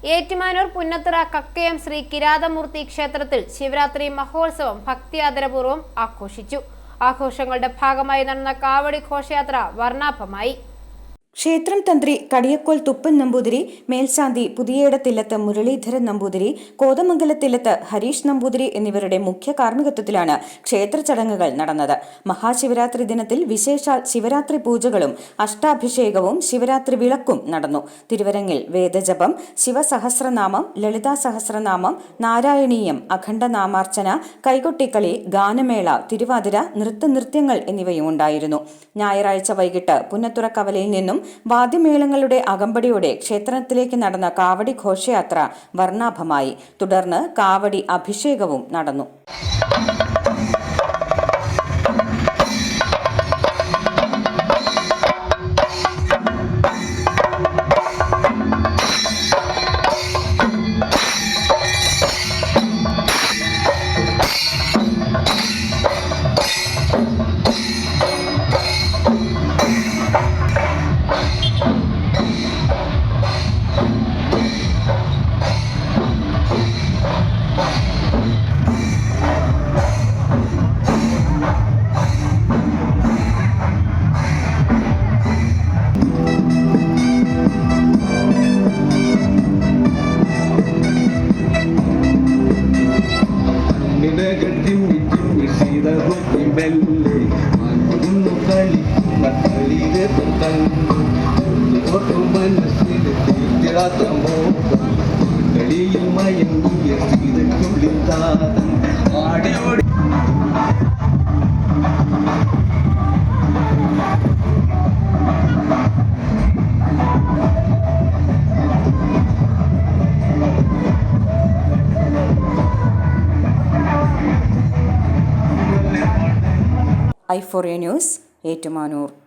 ഏറ്റുമാനൂർ പുന്നത്തുറ കക്കയം ശ്രീ കിരാതമൂർത്തി ക്ഷേത്രത്തിൽ ശിവരാത്രി മഹോത്സവം ഭക്തിയാദരപൂർവ്വം ആഘോഷിച്ചു. ആഘോഷങ്ങളുടെ ഭാഗമായി നടന്ന കാവടി ഘോഷയാത്ര വർണ്ണാഭമായി. ക്ഷേത്രം തന്ത്രി കടിയക്കോൽ തുപ്പൻ നമ്പൂതിരി, മേൽശാന്തി പുതിയേടത്തില്ലത്ത് മുരളീധരൻ നമ്പൂതിരി, കോതമംഗലത്തില്ലത്ത് ഹരീഷ് നമ്പൂതിരി എന്നിവരുടെ മുഖ്യ കാർമ്മികത്വത്തിലാണ് ക്ഷേത്ര ചടങ്ങുകൾ നടന്നത്. മഹാശിവരാത്രി ദിനത്തിൽ വിശേഷാൽ ശിവരാത്രി പൂജകളും അഷ്ടാഭിഷേകവും ശിവരാത്രി വിളക്കും നടന്നു. തിരുവരങ്ങിൽ വേദജപം, ശിവസഹസ്രനാമം, ലളിതാ സഹസ്രനാമം, നാരായണീയം, അഖണ്ഡനാമാർച്ചന, കൈകൊട്ടിക്കളി, ഗാനമേള, തിരുവാതിര, നൃത്തനൃത്യങ്ങൾ എന്നിവയും ഉണ്ടായിരുന്നു. ഞായറാഴ്ച വൈകിട്ട് പുന്നത്തുറ കവലയിൽ നിന്നും വാദ്യമേളങ്ങളുടെ അകമ്പടിയോടെ ക്ഷേത്രത്തിലേക്ക് നടന്ന കാവടി ഘോഷയാത്ര വർണ്ണാഭമായി. തുടർന്ന് കാവടി അഭിഷേകവും നടന്നു. i4a news, Ettumanoor.